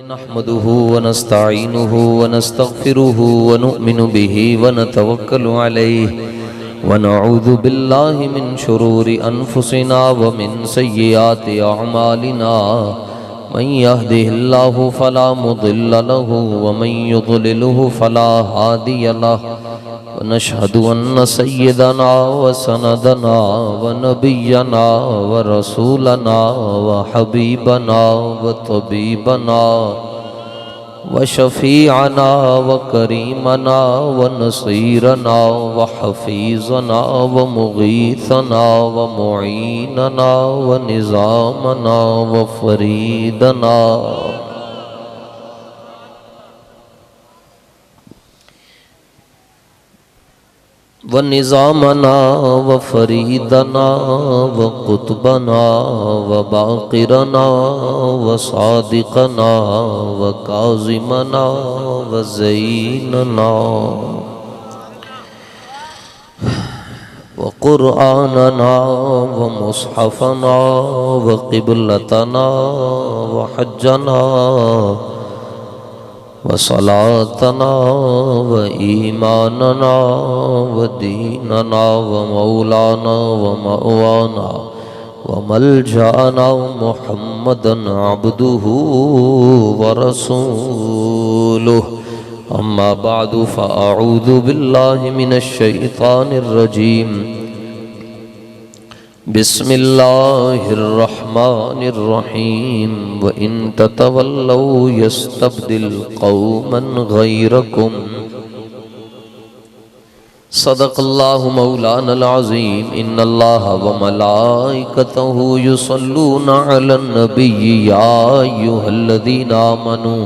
نحمده ونستعينه ونستغفره ونؤمن به ونتوكل عليه ونعوذ بالله من شرور أنفسنا ومن سيئات أعمالنا من يهده الله فلا مضل له ومن يضلله فلا هادي له ونشهد أن سيدنا وسندنا ونبينا ورسولنا وحبيبنا وطبيبنا وشفيعنا وكريمنا ونصيرنا وحفيظنا ومغيثنا ومعيننا ونظامنا وفريدنا ونظامنا وفريدنا وقطبنا وباقرنا وصادقنا وكاظمنا وزيننا وقرآننا ومصحفنا وقبلتنا وحجنا وصلاتنا وإيماننا وديننا ومولانا ومأوانا وملجأنا محمدا عبده ورسوله أما بعد فأعوذ بالله من الشيطان الرجيم بسم الله الرحمن الرحيم وإن تتولوا يستبدل قوما غيركم صدق الله مولانا العظيم إن الله وملائكته يصلون على النبي يا أيها الذين آمنوا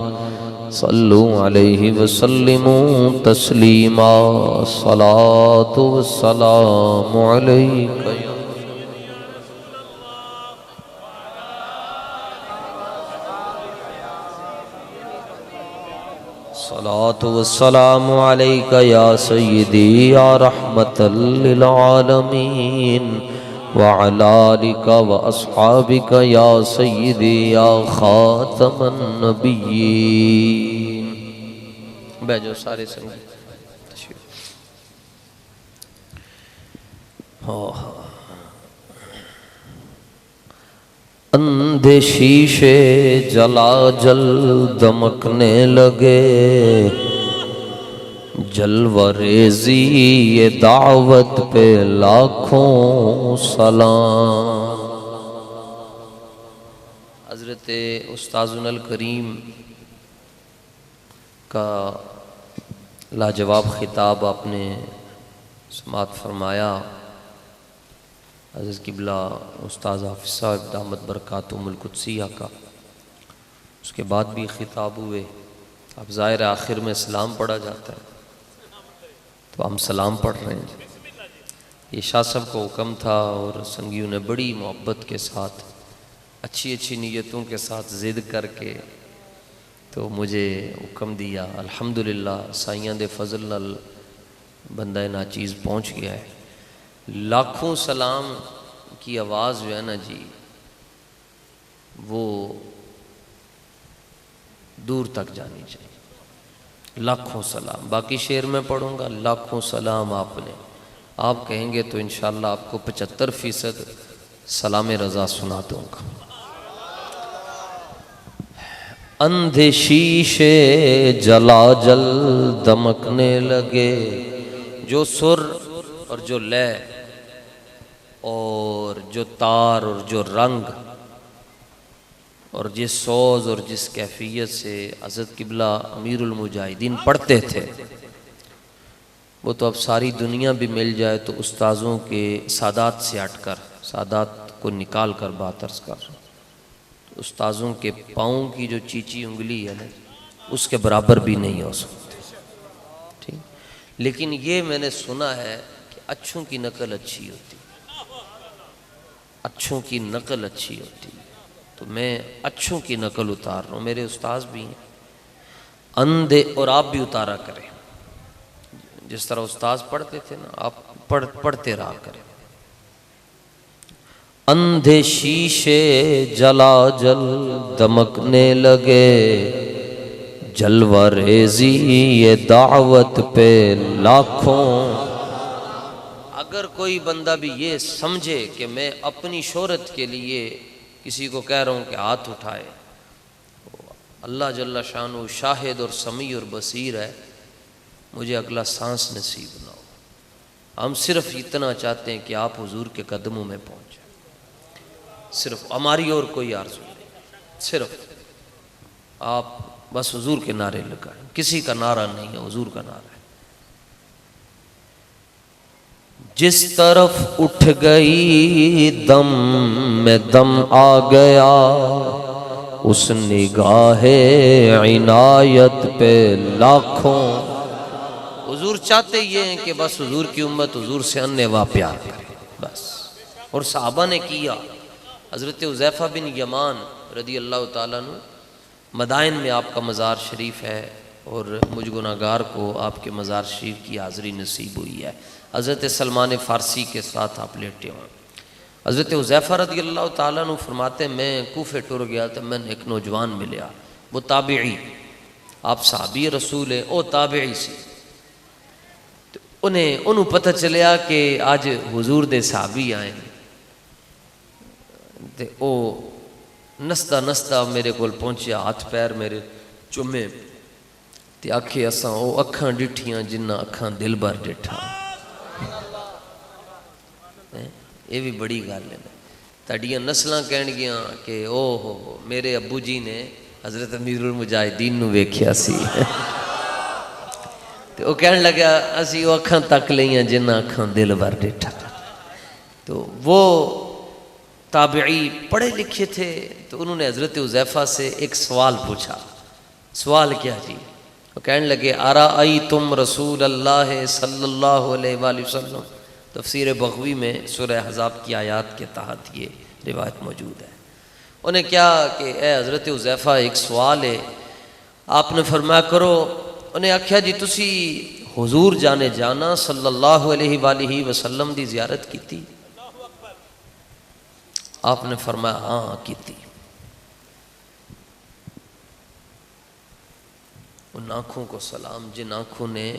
صلوا عليه وسلموا تسليما الصلاة والسلام عليك الصلاة والسلام عليك يا سيدي يا رحمة للعالمين وعلى آلك وأصحابك يا سيدي يا خاتم النبيين بیجو سارے سنگی اندھے شیشے جلا جل دمکنے لگے جلوہ ریزی یہ دعوت پہ لاکھوں سلام۔ حضرت استاذنا الکریم کا لاجواب خطاب آپ نے سماعت فرمایا۔ حضرت قبلہ استاذ حافظ صاحب دامت برکاتہم القدسیہ کا، اس کے بعد بھی خطاب ہوئے۔ اب ظاہر آخر میں سلام پڑھا جاتا ہے تو ہم سلام پڑھ رہے ہیں۔ یہ شاہ صاحب کو حکم تھا اور سنگیوں نے بڑی محبت کے ساتھ اچھی اچھی نیتوں کے ساتھ ضد کر کے تو مجھے حکم دیا۔ الحمدللہ سائیاں دے فضل نال بندہ ناچیز پہنچ گیا ہے۔ لاکھوں سلام کی آواز جو ہے نا جی وہ دور تک جانی چاہیے۔ لاکھوں سلام، باقی شعر میں پڑھوں گا۔ لاکھوں سلام آپ نے، آپ کہیں گے تو انشاءاللہ آپ کو 75% سلام رضا سنا دوں گا۔ اندھے شیشے جلا جل دمکنے لگے، جو سر اور جو لے اور جو تار اور جو رنگ اور جس سوز اور جس کیفیت سے حضرت قبلہ امیر المجاہدین پڑھتے تھے وہ تو اب ساری دنیا بھی مل جائے تو استاذوں کے سادات سے ہٹ کر، سادات کو نکال کر بات عرض کر، استاذوں کے پاؤں کی جو چیچی انگلی ہے نا اس کے برابر بھی نہیں ہو سکتے، ٹھیک۔ لیکن یہ میں نے سنا ہے کہ اچھوں کی نقل اچھی ہوتی، اچھوں کی نقل اچھی ہوتی، تو میں اچھوں کی نقل اتار رہا ہوں۔ میرے استاذ بھی ہیں اندھے، اور آپ بھی اتارا کریں، جس طرح استاذ پڑھتے تھے نا آپ پڑھتے رہا کریں۔ اندھے شیشے جلا جل دمکنے لگے، جلوہ ریزی یہ دعوت پہ لاکھوں۔ اگر کوئی بندہ بھی یہ سمجھے کہ میں اپنی شہرت کے لیے کسی کو کہہ رہا ہوں کہ ہاتھ اٹھائے، اللہ جل شانہ شاہد اور سمیع اور بصیر ہے، مجھے اگلا سانس نصیب نہ ہو۔ ہم صرف اتنا چاہتے ہیں کہ آپ حضور کے قدموں میں پہنچیں، صرف ہماری اور کوئی آرزو نہیں، صرف آپ بس حضور کے نعرے لگائیں، کسی کا نعرہ نہیں ہے، حضور کا نعرہ ہے۔ جس طرف اٹھ گئی دم میں دم آ گیا، اس نگاہ عنایت پہ لاکھوں۔ حضور چاہتے یہ ہیں کہ بس حضور کی امت حضور سے انواع پیار کرے بس، اور صحابہ نے کیا۔ حضرت حذیفہ بن یمان رضی اللہ تعالیٰ عنہ، مدائن میں آپ کا مزار شریف ہے، اور مجھ گناہگار کو آپ کے مزار شریف کی حاضری نصیب ہوئی ہے۔ حضرت سلمان فارسی کے ساتھ آپ لیٹے ہوئے۔ حضرت حذیفہ رضی اللہ تعالیٰ عنہ فرماتے ہیں میں کوفے ٹر گیا تو میں نے ایک نوجوان ملیا، وہ تابعی، آپ صحابی رسول ہیں، وہ تابعی سی، تو انہوں پتہ چلیا کہ آج حضور دے صحابی آئے، تے او نستا نستا میرے کول پہنچیا، ہاتھ پیر میرے چومے تے آکھے اساں او اکھاں ڈٹھیاں جنہ اکھاں دل بھر ڈٹھا۔ یہ بھی بڑی گل ہے، تاڑیاں نسلاں کہن گیاں کہ او ہو میرے ابو جی نے حضرت امیر المجاہدین نو ویکھیا سی، تے او کہن لگا اسی او اکھاں تک لیاں جنہ اکھاں دل بھر ڈٹھا۔ تو وہ تابعی پڑھے لکھے تھے، تو انہوں نے حضرت حذیفہ سے ایک سوال پوچھا۔ سوال کیا جی؟ وہ کہنے لگے ارأیتم رسول اللہ صلی اللہ علیہ وآلہ وسلم، تفسیر بغوی میں سورہ احزاب کی آیات کے تحت یہ روایت موجود ہے۔ انہیں کیا کہ اے حضرت حذیفہ ایک سوال ہے، آپ نے فرمایا کرو۔ انہیں آکھیا جی تسی حضور جانے جانا صلی اللہ علیہ وآلہ وسلم دی زیارت کی تھی؟ آپ نے فرمایا ہاں کیتی۔ ان آنکھوں کو سلام جن آنکھوں نے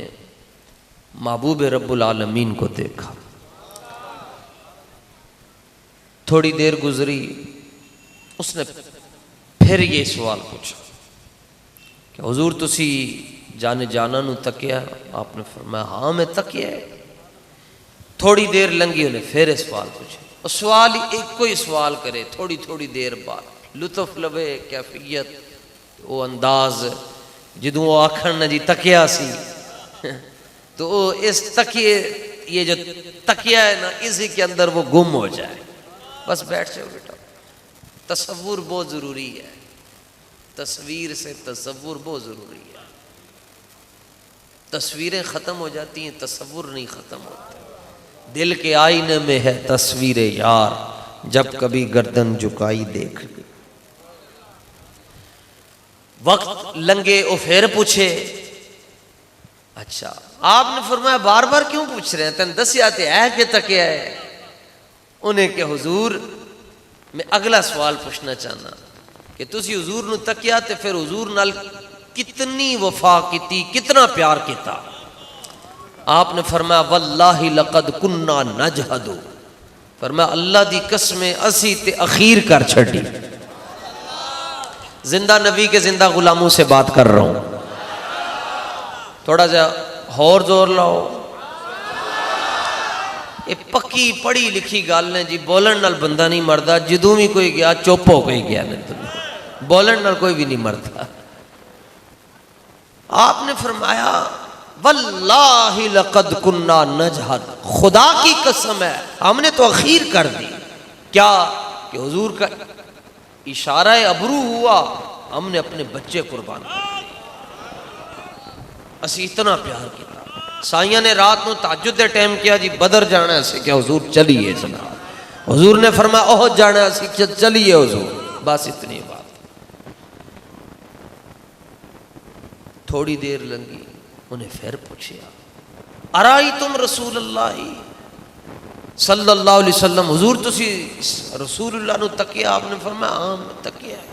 محبوب رب العالمین کو دیکھا۔ تھوڑی دیر گزری، اس نے پھر یہ سوال پوچھا کہ حضور تسی جانے جانا نو تکیا؟ آپ نے فرمایا ہاں میں تکیا ہے۔ تھوڑی دیر لنگی، انہیں پھر سوال پوچھا، سوال ایک کوئی سوال کرے، تھوڑی تھوڑی دیر بعد لطف لبے کیفیت وہ انداز جدوں وہ آکھن نہ جی تکیا سی، تو وہ اس تکیے، یہ جو تکیا ہے نا اسی کے اندر وہ گم ہو جائے، بس بیٹھ جاؤ بیٹا۔ تصور بہت ضروری ہے، تصویر سے تصور بہت ضروری ہے۔ تصویریں ختم ہو جاتی ہیں، تصور نہیں ختم ہوتا۔ دل کے آئینے میں ہے تصویر یار، جب کبھی گردن جھکائی دیکھ لی۔ وقت لنگے او پھر پوچھے، اچھا آپ نے فرمایا بار بار کیوں پوچھ رہے ہیں، تن دسیا تے ہے کہ تکیا ہے؟ انہیں کہ حضور میں اگلا سوال پوچھنا چاہنا کہ تسی حضور نو تکیا تے پھر حضور نال کتنی وفا کیتی، کتنا پیار کیتا؟ آپ نے فرمایا واللہ لقد کننا نجہد، فرمایا اللہ دی قسم اسی تے اخیر کر چھڑی۔ زندہ نبی کے زندہ غلاموں سے بات کر رہا ہوں، تھوڑا سا اور زور لاؤ۔ یہ پکی پڑھی لکھی گل ہے جی، بولن نال بندہ نہیں مردا، جدوں بھی کوئی گیا چپ ہو کے گیا، نہیں بولن نال کوئی بھی نہیں مردا۔ آپ نے فرمایا واللہ لقد کننا نجہد، خدا کی قسم ہے ہم نے تو اخیر کر دی۔ کیا کہ حضور کا اشارہ ابرو ہوا، ہم نے اپنے بچے قربان کر دیے، اسی اتنا پیار کیا۔ سائیاں نے رات نو تہجد دے ٹائم کیا جی بدر جانا ہے کہ حضور چلیے جناب، حضور نے فرمایا احد جانا ہے کہ چلیے حضور، بس اتنی بات۔ تھوڑی دیر لنگی، انہیں پھر پوچھیا ارائیتم رسول اللہ صلی اللہ علیہ وسلم، حضور تسی رسول اللہ نو تکیا؟ آپ نے فرمایا ہاں میں تکیا ہے۔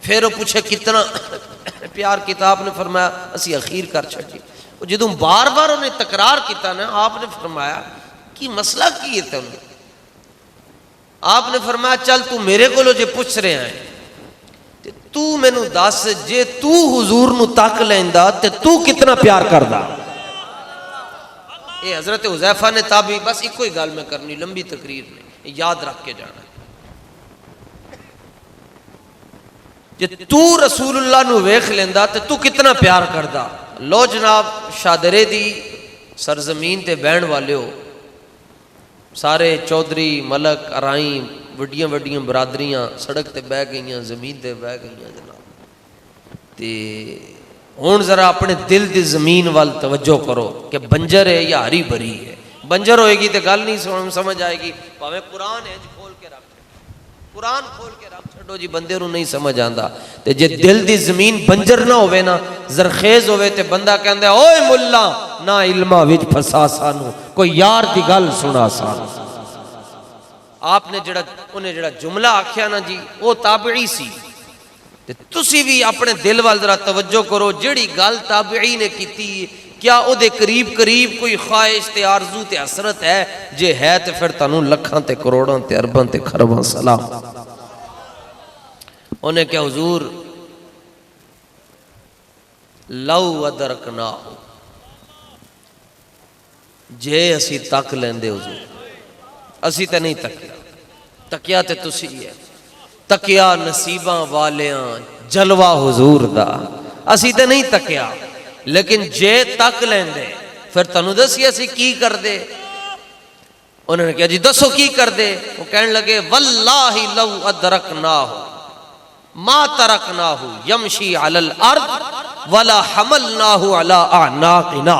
پھر وہ پوچھے پیار کیتا آپ نے فرمایا اسی اخیر کر چھڑی. جدوں بار بار انہیں تکرار کیتا نا آپ نے فرمایا کہ مسئلہ کی ہے تم. آپ نے فرمایا چل تو میرے کو جے پوچھ رہے ہیں تو مینوں دس جے تو حضور نو تک لیندا تے تو کتنا پیار کردا. اے حضرت حذیفہ نے تابعی بس ایک کوئی گل میں کرنی لمبی تقریر نہیں یاد رکھ کے جانا. جے تو رسول اللہ نو ویکھ لیندا تے تو کتنا پیار کردا. لو جناب شادرے دی سرزمین تے بہن والے ہو سارے چودھری ملک ارائیں وڈیاں وڈیاں برادریاں سڑک تے بہ گئیاں زمین تے بہ گئیاں جناب. تے ہن ذرا اپنے دل دی زمین وال توجہ کرو کہ بنجر ہے یا ہری بھری ہے. بنجر ہوئے گی تے گل نہیں سمجھ آئے گی. پاویں قرآن ہے کھول کے رکھ قرآن کھول کے رکھ چھڈو جی بندے نو نہیں سمجھ آندا. تے جے دل دی زمین بنجر نہ ہوئے نا زرخیز ہوئے تے بندہ کہندا ہے اوئے ملا نہ علماں وچ پھسا سانو کوئی یار دی گل سنا سانو. آپ نے انہیں جڑا جملہ آکھیا نا جی وہ تابعی سی. تے تسی بھی اپنے دل وال ذرا توجہ کرو جڑی گل تابعی نے کیتی کیا او دے قریب قریب کوئی خواہش تے آرزو تے حسرت ہے. جے ہے تے پھر تانوں لکھاں تے کروڑاں تے ارباں تے خرباں سلام. انہیں کہ حضور لو ادرکنا جے اسی تک لیندے حضور اسی تے نہیں تکیا. تکیا تے تسی ہے تکیا نصیباں والیاں جلوہ حضور دا اسی تے نہیں تکیا. لیکن جے تک لیندے پھر تنو دسی اسی کی کر دے. انہوں نے کہا جی دسو کی کر دے. وہ کہنے لگے واللہ لو ادرکناہ ما ترکناہ یمشی علی الارض ولا حملناہ علی اعناقنا.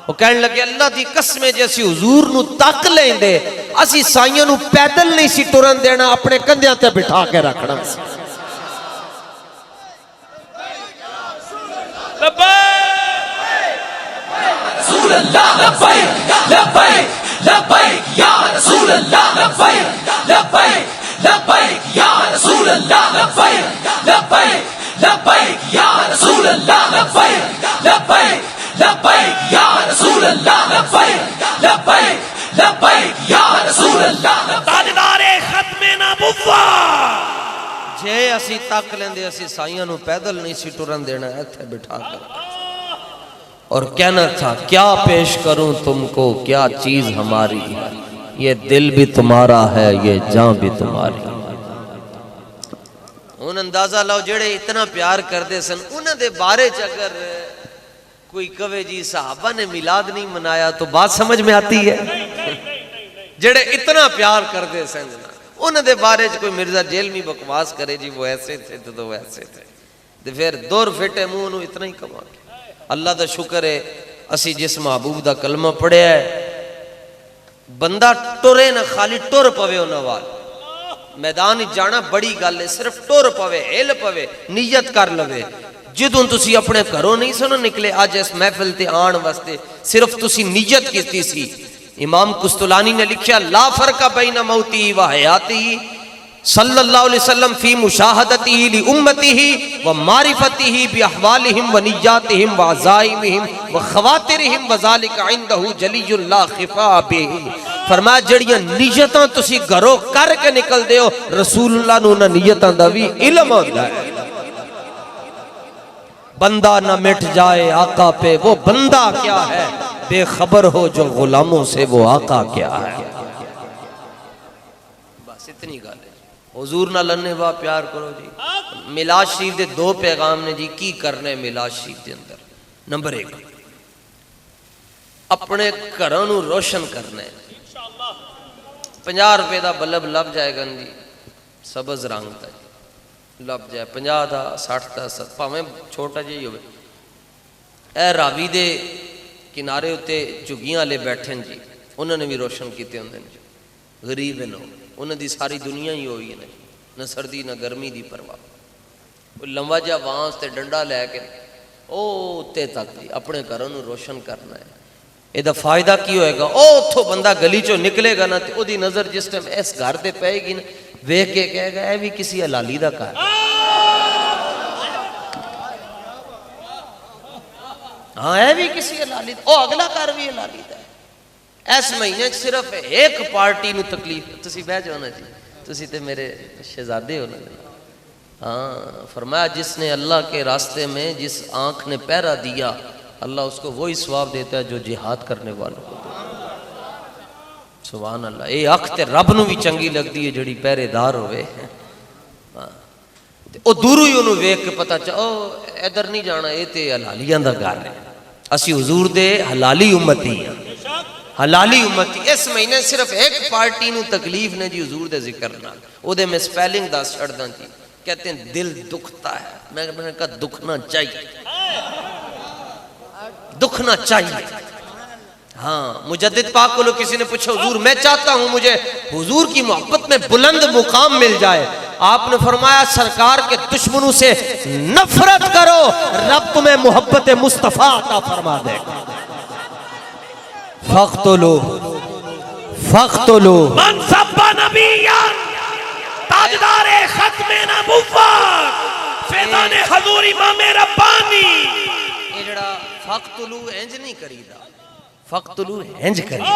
وہ کہنے لگے اللہ دی قسمیں جیسی حضور نو تک لیں دے اسی سائیوں نو پیدل نہیں سی ٹرن دینا اپنے کندھیاں تے بٹھا کے رکھنا. رسول اللہ لبیک لبیک لبیک یا رسول اللہ لبیک لبیک لبیک یا رسول اللہ لبیک لبیک لبیک یا رسول اللہ لبیک لبیک لبیک یا رسول اللہ لبیک لبیک لبیک یا رسول اللہ. تاجدار ختم نبوت جے اسی تک لیندے اسی سائیاں نو پیدل نہیں سی ٹرن دینا ایتھے بٹھا کر. اور کہنا تھا کیا پیش کروں تم کو کیا چیز ہماری یہ دل بھی تمہارا ہے یہ جان بھی تمہاری. ان اندازہ لاؤ جڑے اتنا پیار کردے سن انہاں دے بارے چ اگر کوئی کہے جی صحابہ نے میلاد نہیں منایا تو بات سمجھ میں آتی ہے. جڑے اتنا پیار کردے سن انہاں دے بارے چ کوئی مرزا جیل میں بکواس کرے جی وہ ایسے تھے تو وہ ایسے تھے تو پھر دور پھٹے منہ نو اتنا ہی کما کے. اللہ دا شکر ہے اسی جس محبوب دا کلمہ پڑھیا ہے بندہ ٹرے نہ خالی ٹر پوے انہاں وال. میدان جانا بڑی گل ہے صرف ٹر پوے ہل پوے نیت کر لوے. جدوں تسی اپنے گھروں نہیں سنو نکلے آج اس محفل تے آن واسطے صرف تسی نیت کیتی سی. امام قسطلانی نے لکھیا لا فرق بین موتی و حیاتی صلی اللہ علیہ وسلم فی مشاہدتی لی امتی و معرفتی بی احوالہم و نیاتہم و عزائمہم و خواترہم و ذالک عندہ جلی اللہ خفا بے. فرمایا جڑیاں نیتاں تسی گھروں کر کے نکل دے ہو رسول اللہ نو نہ نیتاں دا بھی علم آندا ہے. بندہ نہ مٹ جائے آقا پہ وہ بندہ کیا ہے بے خبر ہو جو غلاموں سے وہ آقا کیا ہے. بس اتنی گل ہے. حضور نہ لنے وا پیار کرو جی. میلاد شریف دے دو پیغام نے جی کی کرنے میلاد شریف دے اندر. نمبر 1 اپنے گھراں نو روشن کرنا ہے. 50 روپے دا بلب لب جائے گا جی سبز رنگ دا لب جائے 50 دا 60 دا 70 پاویں چھوٹا جی ہوئے. اے راوی دے کنارے ہوتے جگیاں والے بیٹھے جی انہوں نے بھی روشن کیتے ہوندے جی. غریب نو انہوں دی ساری دنیا ہی ہوئی ہے نہ سردی نہ گرمی دی پرواہ. لمبا جا وانس تے ڈنڈا لے کے او تے تک اپنے گھروں نو روشن کرنا ہے. اے دا فائدہ کی ہوئے گا او اتھو بندہ گلی چو نکلے گا نا تے او دی نظر جس ٹائم اس گھر تے پائے گی نا ویکھ کے کہے گا اے بھی کسی حلالی دا گھر. ہاں ہے بھی کسی حلالی او اگلا کر بھی حلالی دا ہے۔ اس مہینے صرف ایک پارٹی نو تکلیف، تسی بہ جاؤ نا جی، تسی تے میرے شہزادے ہو نا جناب۔ ہاں فرمایا جس نے اللہ کے راستے میں جس آنکھ نے پہرا دیا اللہ اس کو وہی ثواب دیتا ہے جو جہاد کرنے والوں کو دیتا ہے۔ سبحان اللہ، اے اکھ تے رب نو بھی چنگی لگتی ہے جڑی پہرے دار ہوئے۔ او دورو ہی انہوں ویک کے پتہ چاہو ادھر نہیں جانا، یہ تے حلالیاں دا گھر ہے، اسی حضور دے حلالی امتی ہیں، حلالی امتی۔ اس مہینے صرف ایک پارٹی نو تکلیف نے جی حضور دے ذکر نال، او دے میں سپیلنگ دا چھڑ داں جی، کہتے ہیں دل دکھتا ہے، میں نے کہا دکھنا چاہیے، دکھنا چاہیے۔ ہاں مجدد پاک کو لوگ کسی نے پوچھا حضور میں چاہتا ہوں مجھے حضور کی محبت میں بلند مقام مل جائے، آپ نے فرمایا سرکار کے دشمنوں سے نفرت کرو، رب تمہیں محبت مصطفیٰ عطا فرما دے گا۔ فاقتلو من سب نبیاں تاجدار ختم نبوت فیضان حضور امام ربانی۔ یہ جڑا فاقتلو ہنج نہیں کریدا، فاقتلو ہنج کریدا۔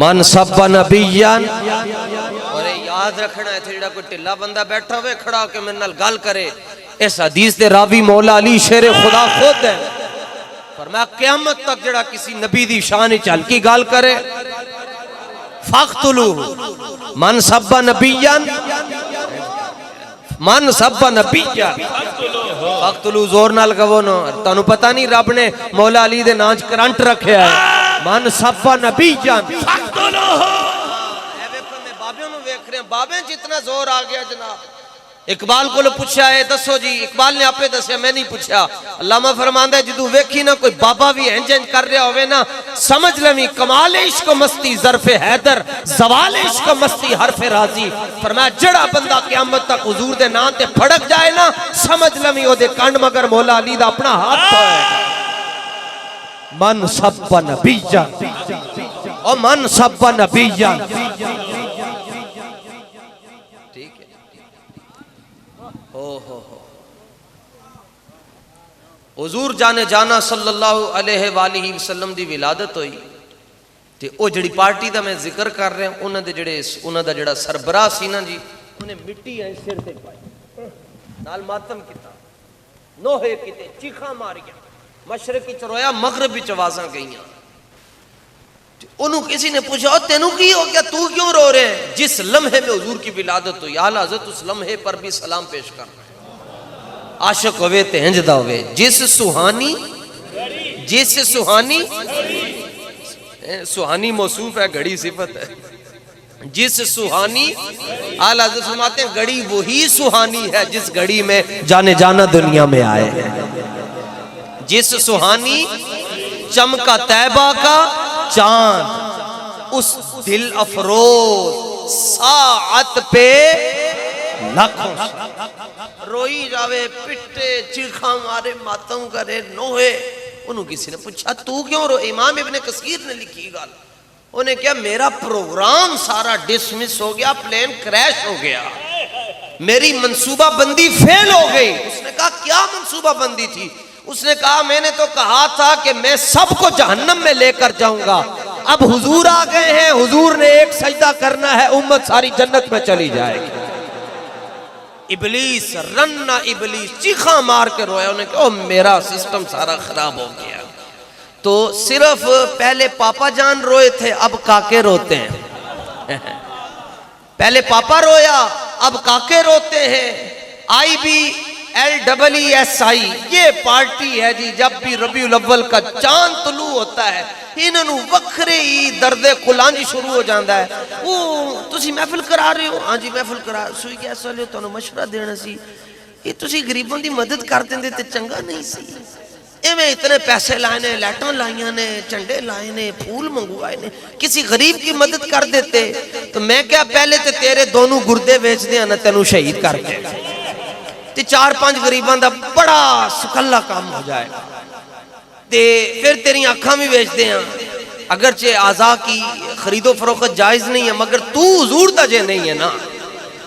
من سب نبیان، اور یاد رکھنا ہے جڑا کوئی ٹلا بندہ بیٹھا ہوئے کھڑا کہ میرے نال گل کرے، اس حدیث دے راوی مولا علی شیر خدا خود ہے، فرمایا قیامت تک جڑا کسی نبی دی شان چل کی گل کرے فاقتلو من سب نبیان، من سب نبیان فاقتلو زور نال کہو نا، تانوں پتہ نہیں رب نے مولا علی دے نام کرنٹ رکھیا ہے، من سب نبیان فاقتلو۔ بابیوں نو ویکھ رہے ہیں، بابیں جتنا زور آ گیا جناب۔ اقبال کو لو پوچھا ہے دسو جی، اقبال نے آپ دسیا میں نہیں پوچھا، علامہ فرماندہ ہے جدو ویکھی نا کوئی بابا بھی ہنج ہنج کر رہا ہوئے نا سمجھ لمی کمال عشق و مستی ظرف حیدر، زوال عشق و مستی حرف راضی۔ فرمایا جڑا بندہ قیامت تک حضور دے نام تے پھڑک جائے نا سمجھ لمی او دے کنڈ مگر مولا علی دا اپنا ہاتھ ہے۔ من سب نبیان او من سب نبیان، حضور جانے جانا صلی اللہ علیہ وآلہ وسلم دی ولادت ہوئی تے او جڑی پارٹی دا میں ذکر کر رہا ہوں انہاں دا جڑا سربراہ سی نا جی انہیں مٹی ہے سر تے پائی نال ماتم کیتا، نوحے کیتے، چیخاں ماریاں، مشرق وچ رویا مغرب وچ آوازاں گئیاں۔ انہوں کسی نے پوچھا او تینوں کی ہو گیا، تو کیوں رو رہے ہیں؟ جس لمحے میں حضور کی ولادت ہوئی اعلیٰ حضرت اس لمحے پر بھی سلام پیش کر رہے ہیں۔ عاشق ہوئے تے ہنجدہ ہوئے، جس سہانی سہانی موصوف ہے، گھڑی صفت ہے، جس سہانی اعلیٰ حضرت فرماتے ہیں گھڑی وہی سہانی ہے جس گھڑی میں جانے جانا دنیا میں آئے ہیں، جس سہانی چمکا طیبہ کا چاند اس دل افروز ساعت پہ لاکھوں روئی جاوے پٹے چیخاں مارے ماتم کرے نوہے۔ انہوں کسی نے پوچھا تو کیوں رو؟ امام ابن کثیر نے لکھی گال، انہیں کیا میرا پروگرام سارا ڈسمس ہو گیا، پلین کریش ہو گیا، میری منصوبہ بندی فیل ہو گئی۔ اس نے کہا کیا منصوبہ بندی تھی؟ اس نے کہا میں نے تو کہا تھا کہ میں سب کو جہنم میں لے کر جاؤں گا، اب حضور آ گئے ہیں، حضور نے ایک سجدہ کرنا ہے، امت ساری جنت میں چلی جائے گی۔ ابلیس رنہ ابلیس چیخاں مار کے رویا، انہیں کہا میرا سسٹم سارا خراب ہو گیا۔ تو صرف پہلے پاپا جان روئے تھے اب کاکے روتے ہیں، پہلے پاپا رویا اب کاکے روتے ہیں۔ IBLESI یہ پارٹی ہے جی، جب بھی ربیع الاول کا چاند طلوع ہوتا ہے انہوں وکھرے ہی درد قلانجی شروع ہو جاندہ ہے۔ وہ تسی محفل کرا رہے ہو؟ ہاں جی محفل کرا، سوئی کیسا لے ہو تو انہوں مشورہ دینا سی، یہ تسی غریبوں دی مدد کر دیں تے چنگا نہیں سی، اے میں اتنے پیسے لائے نے، لیٹاں لائیاں نے، چنڈے لائے نے، پھول منگوائے نے، کسی غریب کی مدد کر دیتے تو میں کیا پہلے تے تیرے دونوں گردے بیچ دیا نا تینوں شہید کر کے، تے 4-5 غریبان دا بڑا سکلہ کام ہو جائے گا، تے پھر تیری آنکھاں بھی بیچ دیں، اگرچہ اعضاء کی خرید و فروخت جائز نہیں ہے مگر تو حضور دا جے نہیں ہے نا،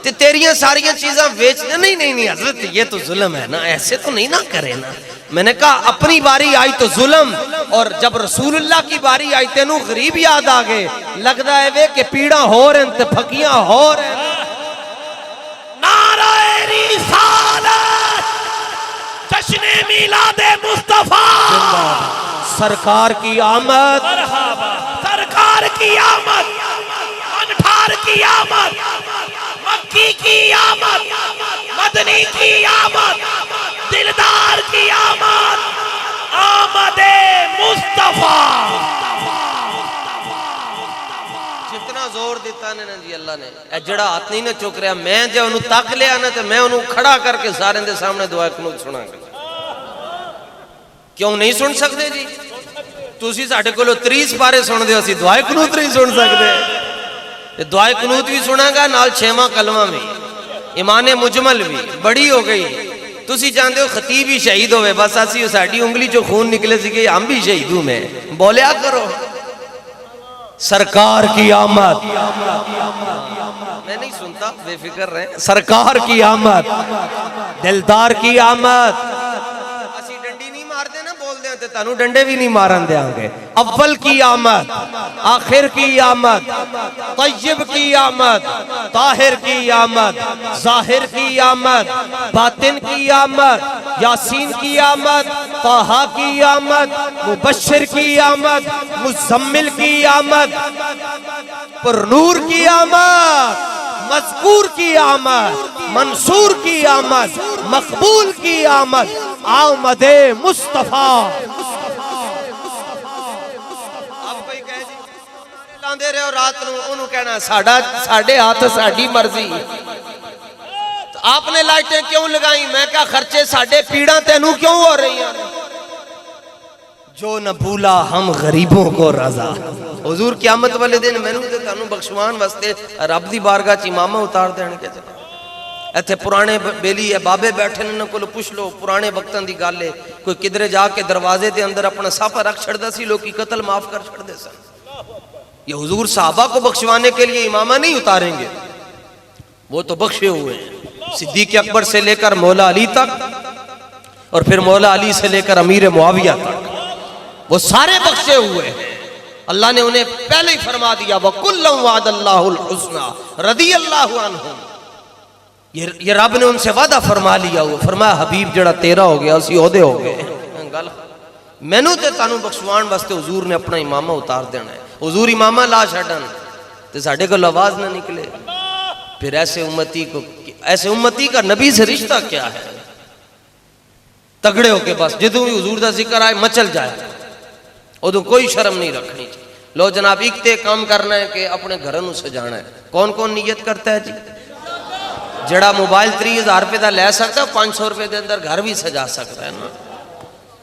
تے تیریاں ساریاں چیزاں بیچ دیں، نہیں حضرت یہ تو ظلم ہے نا، ایسے تو نہیں نہ کرے نا، میں نے کہا اپنی باری آئی تو ظلم، اور جب رسول اللہ کی باری آئی تینوں غریب یاد آ گئے، لگدا ہے وے کہ پیڑاں ہو رہے ہیں تے پھکیاں ہو رہے ہیں۔ نعرہ رسالت، جشن میلاد مصطفیٰ، سرکار کی آمد، مرحبا سرکار کی آمد، انٹھار کی آمد، مکی کی آمد، مدنی کی آمد، دلدار کی آمد، آمد مصطفیٰ۔ جتنا زور دیتا نے نا جی اللہ نے، اے جڑا ہاتھ نہیں نہ چک رہا، میں جے انہوں تک لیا نا تے میں انہوں کھڑا کر کے سارے دے سامنے دعا قنوت سنا گا۔ کیوں نہیں سن سکتے جی؟ تسی ساڈے کولوں 30 پارے سن دے، اسی دعا قنوت نہیں سن سکتے۔ دعا قنوت بھی سنا گا، نال 6واں کلمہ بھی، ایمان مجمل بھی، بڑی ہو گئی۔ تسی جانتے ہو خطیب ہی شہید ہوئے، بس اسی ساڈی انگلی جو خون نکلے سی کہ ہم بھی شہید ہوں، میں بولیا کرو سرکار کی آمد، میں نہیں سنتا، بے فکر رہے، سرکار کی آمد، دلدار کی آمد۔ اسی ڈنڈی نہیں مار دے نا، بول دے تے تانوں ڈنڈے بھی نہیں مارن دے آنگے۔ اول کی آمد، آخر کی آمد، طیب کی آمد، طاہر کی آمد، ظاہر کی آمد، باطن کی آمد، یاسین کی آمد، طٰہٰ کی آمد، مبشر کی آمد، مزمل کی آمد، پر نور کی آمد، مذکور کی آمد، منصور کی آمد، مقبول کی آمد، آمد مصطفیٰ۔ آپ کوئی کہے جی لاندے رہے ہو رات نو، انہوں کہنا ساڑھے ہاتھ ساڑھی مرضی، آپ نے لائٹیں کیوں لگائیں؟ میں کہا خرچے ساڑھے پیڑاں تینوں کیوں ہو رہی ہیں؟ جو نہ بھولا ہم غریبوں کو رضا۔ حضور قیامت والے دن میں نے تانوں بخشوان واسطے رب دی بارگاہ چ امامہ اتار دین کے چلے ایتھے پرانے بیلی ہے بابے بیٹھے نے، کو پوچھ لو پرانے وقتاں دی گل ہے، کوئی کدھر جا کے دروازے دے اندر اپنا سافہ رکھ چھڑدا سی، لوگ کی قتل معاف کر چھڑدے سن۔ یہ حضور صحابہ کو بخشوانے کے لیے امامہ نہیں اتاریں گے، وہ تو بخشے ہوئے ہیں، صدیق اکبر سے لے کر مولا علی تک، اور پھر مولا علی سے لے کر امیر معاویہ تک، وہ سارے بخشے ہوئے ہیں۔ اللہ نے انہیں پہلے ہی فرما دیا وَكُلًّا وَعَدَ اللَّهُ الْحُسْنَى رضی اللہ عنہم، یہ رب نے ان سے وعدہ فرما لیا ہوا، فرمایا حبیب جڑا تیرا ہو گیا اسی عہدے ہو گئے۔ میں نے تے تانوں بخشوان واسطے حضور نے اپنا امامہ اتار دینا ہے، حضور امامہ لا چھڑن تے ساڈے کو آواز نہ نکلے، پھر ایسے امتی کا نبی سے رشتہ کیا ہے؟ تگڑے ہو کے بس جدوں بھی حضور دا ذکر آئے مچل جائے، ادو کوئی شرم نہیں رکھنی چاہیے۔ لو جناب ایک تے کام کرنا ہے کہ اپنے گھروں نو سجانا ہے۔ کون کون نیت کرتا ہے جی؟ جڑا موبائل 30,000 روپے دا لے سکتا ہے 500 روپے دے اندر گھر بھی سجا سکتا ہے نا۔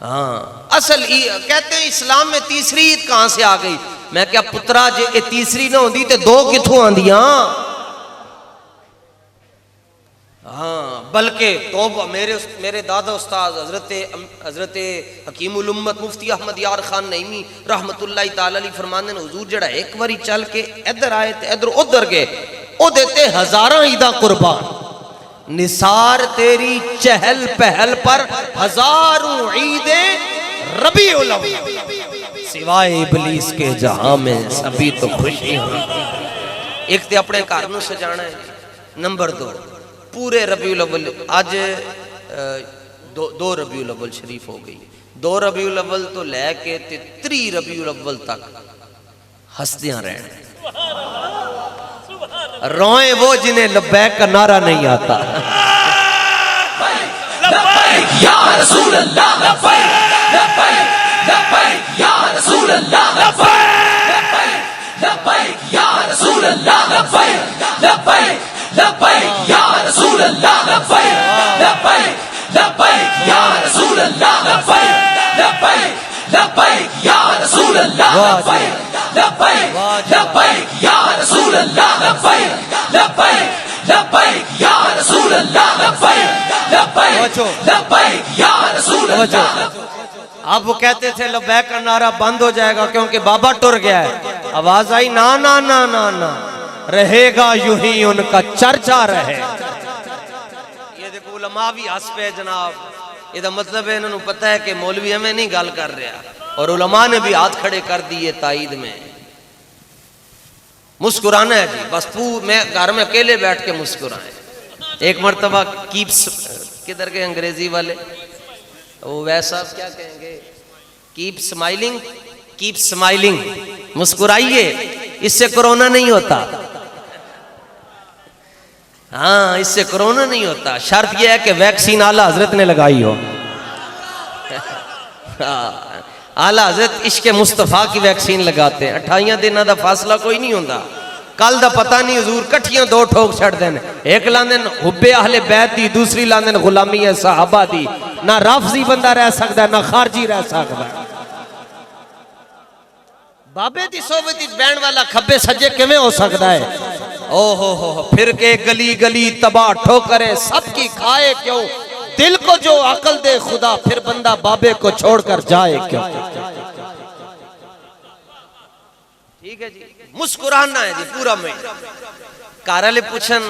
ہاں اصل کہتے ہیں اسلام میں تیسری عید کہاں سے آ گئی؟ میں کیا پترا جے اے تیسری نہ ہوندی تے دو کتھوں آندیاں؟ ہاں بلکہ توبہ میرے دادا استاد حضرت حکیم الامت مفتی احمد یار خان نعیمی رحمت اللہ تعالی علیہ فرمانے نے حضور جڑا ایک باری چل کے ادھر آئے تے ادھر ادھر گئے، او دیتے ہزاراں عیداں قربان، نثار تیری چہل پہل پر ہزاروں عیدیں ربیع الاول، سوائے ابلیس کے جہاں میں سبھی تو خوشی ہوئی۔ ایک تے اپنے گھر نو سجانا ہے، نمبر 2 پورے ربیع الاول، آج 2 ربیع الاول شریف ہو گئی، 2 ربیع الاول تو لے کے 3 ربیع الاول تک ہستیاں رہنے، روئیں وہ جنہیں لبیک کا نعرہ نہیں آتا۔ لبیک یا رسول اللہ، لبیک لبیک لبیک یا رسول اللہ، لبیک لبیک یا رسول اللہ، لبیک لبیک لبیک یا رسول اللہ، لبیک لبیک لبیک یا رسول اللہ، لبیک لبیک لبیک یا رسول اللہ، لبیک لبیک لبیک یا رسول اللہ، لبیک لبیک لبیک یا رسول اللہ، لبیک لبیک لبیک یا رسول اللہ۔ اب وہ کہتے تھے لبیک کا نعرہ بند ہو جائے گا کیونکہ بابا ٹر گیا ہے، آواز آئی نا نا نا نا نا، رہے گا یوں ہی ان کا چرچا رہے۔ یہ دیکھو علماء بھی ہنس پہ جناب، یہ مطلب ہے انہوں نے پتہ ہے کہ مولوی ہمیں نہیں گال کر رہا، اور علماء نے بھی ہاتھ کھڑے کر دیے تائید میں. مسکرانا ہے جی بس، میں گھر میں اکیلے بیٹھ کے مسکرائیں. ایک مرتبہ کیپس کدھر کے انگریزی والے وہ ویسا کیا کہیں گے، کیپ سمائلنگ، کیپ سمائلنگ، مسکرائیے، اس سے کرونا نہیں ہوتا. ہاں اس سے کرونا نہیں ہوتا، شرط یہ ہے کہ ویکسین اعلیٰ حضرت نے لگائی ہو. اعلیٰ حضرت عشق مصطفیٰ کی ویکسین لگاتے ہیں. 28 دنوں دا فاصلہ کوئی نہیں ہوتا. کل دا پتہ نہیں حضور کٹھیاں 2 ٹھوک چھڑ دین، ایک لاندن حب اہل بیت دی، دوسری لاندن غلامی صحابہ دی. نہ رافضی بندہ رہ سکتا ہے نہ خارجی رہ سکتا ہے. بابے دی صحبت وچ بہن والا کھبے سجے کیویں ہو سکتا ہے؟ او ہو پھر کے گلی گلی تباہ ٹھوکریں سب کی کھائے کیوں، دل کو جو عقل دے خدا، پھر بندہ بابے کو چھوڑ کر جائے کیوں. ٹھیک ہے جی، مسکرانا ہے جی پورا. میں گھر والے پوچھن،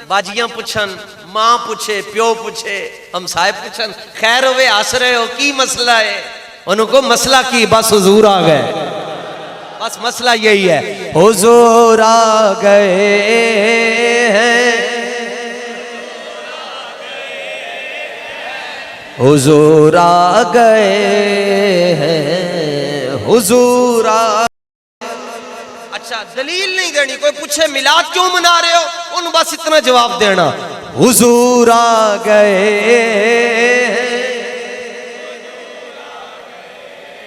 باجیاں پوچھن، ماں پوچھے، پیو پوچھے، ہمسائے پوچھن خیر ہوئے ہس رہے ہو کی مسئلہ ہے؟ انہوں کو مسئلہ کی بس حضور آ گئے. بس مسئلہ یہی ہے، حضور آ گئے ہیں، حضور آ گئے ہیں، حضور آ. اچھا دلیل نہیں دینی، کوئی پوچھے میلاد کیوں منا رہے ہو، ان بس اتنا جواب دینا، حضور آ گئے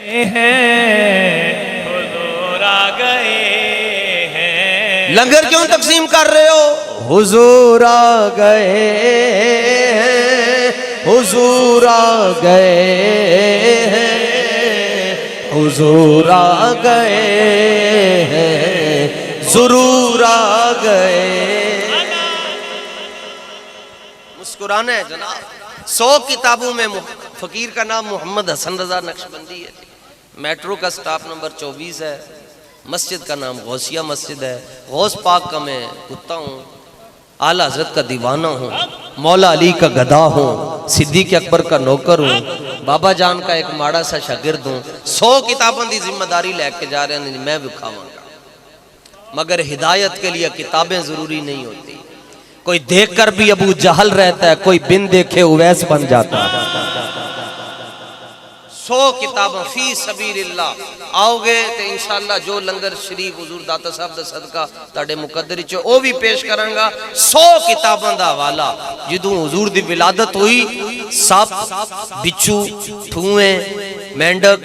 ہیں، حضور آ گئے ہیں. لنگر کیوں تقسیم کر رہے ہو، حضور آ گئے ہیں، حضور آ گئے ہیں، حضور آ گئے ہیں، ضرور آ گئے. مسکرانا ہے جناب. 100 کتابوں میں فقیر کا نام محمد حسن رضا نقشبندی ہے. میٹرو کا سٹاپ نمبر 24 ہے. مسجد کا نام غوثیہ مسجد ہے. غوث پاک کا میں کتا ہوں، اعلیٰ حضرت کا دیوانہ ہوں، مولا علی کا گدا ہوں، صدیق اکبر کا نوکر ہوں، بابا جان کا ایک ماڑا سا شاگرد ہوں. 100 کتابوں دی ذمہ داری لے کے جا رہے ہیں، میں بھی کھاواں گا. مگر ہدایت کے لیے کتابیں ضروری نہیں ہوتی. کوئی دیکھ کر بھی ابو جہل رہتا ہے، کوئی بن دیکھے اویس بن جاتا ہے. 100 کتابوں فی سبیل اللہ. آؤ گے تو انشاءاللہ جو لنگر شریف حضور داتا صاحب دا صدقہ تاڑے مقدری چو او بھی پیش کریں گا. 100 کتابوں دا حوالہ جدوں حضور دی ولادت ہوئی، سپ، بچو، ٹھوئیں، مینڈک،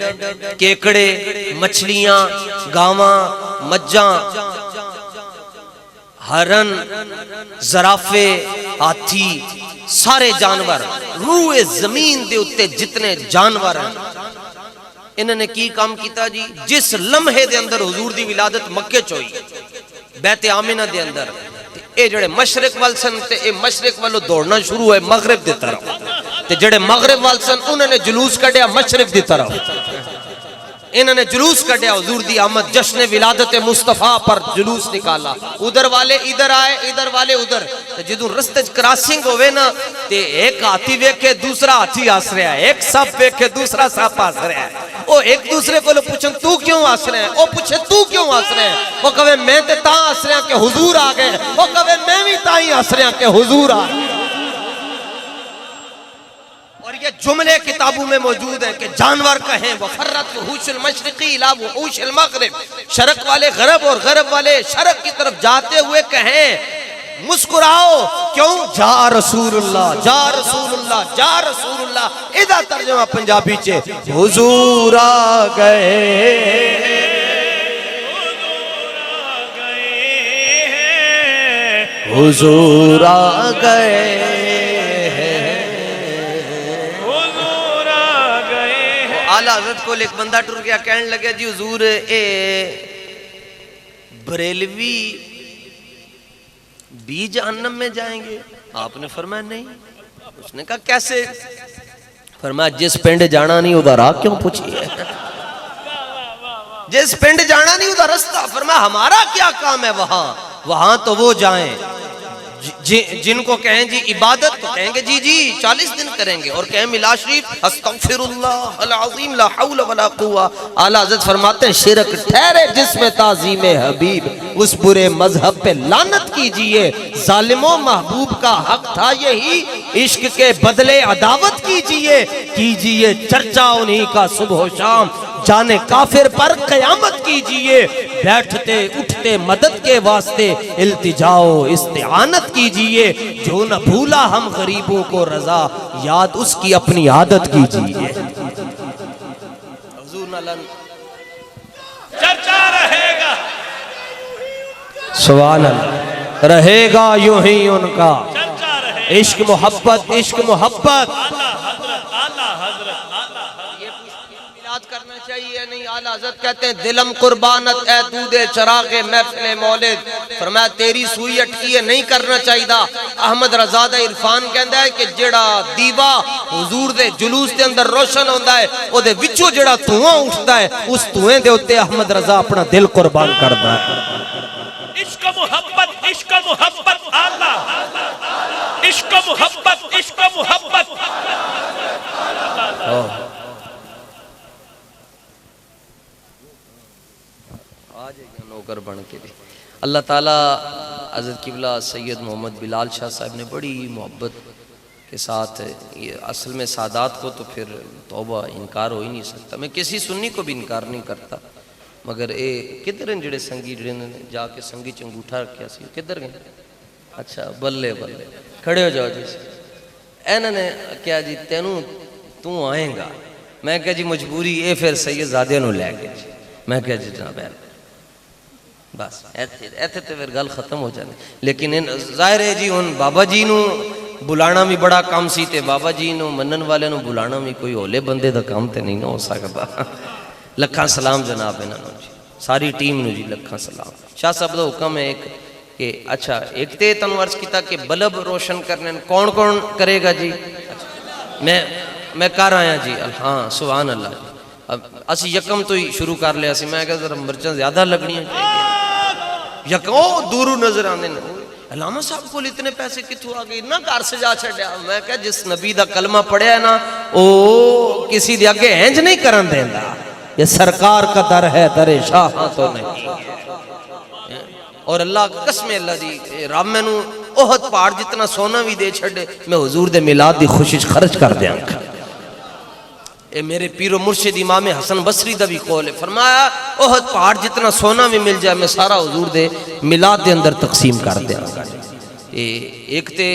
کیکڑے، مچھلیاں، گاواں، مجھاں، ہرن، زرافے، ہاتھی، سارے جانور، روح زمین دے اتے جتنے جانور ہیں، انہوں نے کی کام کیتا جی؟ جس لمحے دے اندر حضور دی ولادت مکے چوئی، بیت آمنہ دے اندر، اے جڑے مشرق والسن تے اے مشرق والو دوڑنا شروع ہے مغرب دے طرف، تے جڑے مغرب والسن انہوں نے جلوس کڑیا مشرق دی طرف. انہوں نے جلوس کڑیا حضور دی آمد، جشن ولادت مصطفیٰ پر جلوس نکالا. ادھر والے ادھر آئے، ادھر والے ادھر. جدوں رستے کراسنگ ہوئے نا تے ایک ہاتھی ویکھے دوسرا ہاتھی ہس رہا ہے، ایک سپ ویکھے دوسرا سپ ہس رہا ہے. وہ ایک دوسرے کو پوچھن تو کیوں ہس رہے ہیں، وہ پوچھے تو کیوں ہس رہے ہیں. وہ کہے میں تے تاں ہس رہا کہ حضور آ گئے، وہ کہے میں بھی تاں ہی ہس رہا کہ حضور آ گئے. اور یہ جملے کتابوں میں موجود ہیں کہ جانور کہیں وفرت وحوش المشرقی الی وحوش المغرب، شرق والے غرب اور غرب والے شرق کی طرف جاتے ہوئے کہیں مسکراؤ کیوں؟ جا رسول اللہ، جا رسول اللہ، جا رسول اللہ. ادھا ترجمہ پنجابی چے حضور آ گئے، حضور آ گئے. اعلیٰ حضرت کو ایک بندہ ٹر گیا، کہنے لگا جی حضور اے بریلوی بھی جہنم میں جائیں گے؟ آپ نے فرمایا نہیں. اس نے کہا کیسے؟ فرمایا جس پنڈ جانا نہیں ادھر راہ کیوں پوچھئے، جس پنڈ جانا نہیں ادھر رستہ. فرمایا ہمارا کیا کام ہے وہاں، وہاں تو وہ جائیں جن کو کہیں جی عبادت تو کہیں گے جی جی 40 دن کریں گے، اور کہیں ملا شریف استغفر اللہ العظیم لا حول ولا قوہ۔ اعلیٰ حضرت فرماتے ہیں شرک ٹھہرے جس میں تعظیم حبیب، اس برے مذہب پہ لعنت کیجئے، ظالموں محبوب کا حق تھا یہی، عشق کے بدلے عداوت کیجئے چرچا انہی کا صبح و شام، جانے کافر پر قیامت کیجئے، بیٹھتے اٹھتے مدد کے واسطے التجا و استعانت کیجئے، جو نہ بھولا ہم غریبوں کو رضا، یاد اس کی اپنی عادت کیجئے۔ حضور چرچا رہے گا، سبحان اللہ، رہے گا یوں ہی ان کا چرچا رہے عشق محبت، عشق محبت۔ اعلیٰ حضرت یہ میلاد کرنا چاہیے نہیں؟ اعلیٰ حضرت کہتے ہیں دلم قربانت اے دودھ چراغ محفل مولد، فرمایا تیری سوئی اٹکی ہے نہیں کرنا چاہیے دا۔ احمد رضا دا عرفان کہندا ہے کہ جڑا دیوا حضور دے جلوس دے اندر روشن ہوندا ہے، او دے وچوں جڑا دھواں اٹھدا ہے، اس دھویں دے اوتے احمد رضا اپنا دل قربان کردا ہے۔ عشق محبت، عشق محبت اعلیٰ، عشق محبت، عشق محبت۔ نوکر بن کے بھی اللہ تعالیٰ حضرت قبلہ سید محمد بلال شاہ صاحب نے بڑی محبت کے ساتھ، یہ اصل میں سادات کو تو پھر توبہ انکار ہو ہی نہیں سکتا، میں کسی سنی کو بھی انکار نہیں کرتا، مگر اے کدھر ہیں جڑے سنگی جڑے نے جا کے سنگی چنگوٹھا رکھیا سی کدھر گئے؟ اچھا بلے بلے کھڑے ہو جاؤ جی۔ اینہ نے کیا جی تینوں تو آئیں گا؟ میں کہا جی مجبوری اے پھر سید زادے نو لے گئے جی۔ میں کہا جی جناب بس ایتھے تے پھر گل ختم ہو جانے، لیکن ظاہر ہے جی ان بابا جی نو بلانا بھی بڑا کام سی، تے بابا جی نو منن والے نو بلانا بھی کوئی ہولے بندے دا کام تے نہیں نہ ہو سکتا۔ لکھاں سلام جناب انہاں نو جی، ساری ٹیم نو جی لکھاں سلام۔ شاہ صاحب دا حکم ہے ایک کہ اچھا ایک تے تنو عرض کیتا کہ بلب روشن کرنے کون کون کرے گا جی؟ میں کر آیا جی، ہاں سبحان اللہ جی۔ اب اسی یکم تو ہی شروع کر لیا سی، میں کہا ذرا مرچاں زیادہ لگنی ہیں یکم دورو نظر آنے علامہ صاحب کو اتنے پیسے کتھوں آگئے اتنا کار سے جا چھڑیا۔ میں کہا جس نبی دا کلمہ پڑھیا ہے نا او کسی دے آگے ہینج نہیں کرن دیندہ، یہ سرکار کا در ہے در شاہ تو نہیں۔ اور اللہ قسم اللہ دی رب میں نو احد پہاڑ جتنا سونا بھی دے چھڑے، میں حضور دے میلاد دی خوشش خرچ کر دیاں گا۔ اے میرے پیر و مرشد امام حسن بصری دا بھی قول ہے، فرمایا احد پہاڑ جتنا سونا بھی مل جائے میں سارا حضور دے میلاد دے اندر تقسیم کر دیاں گا۔ ایک تے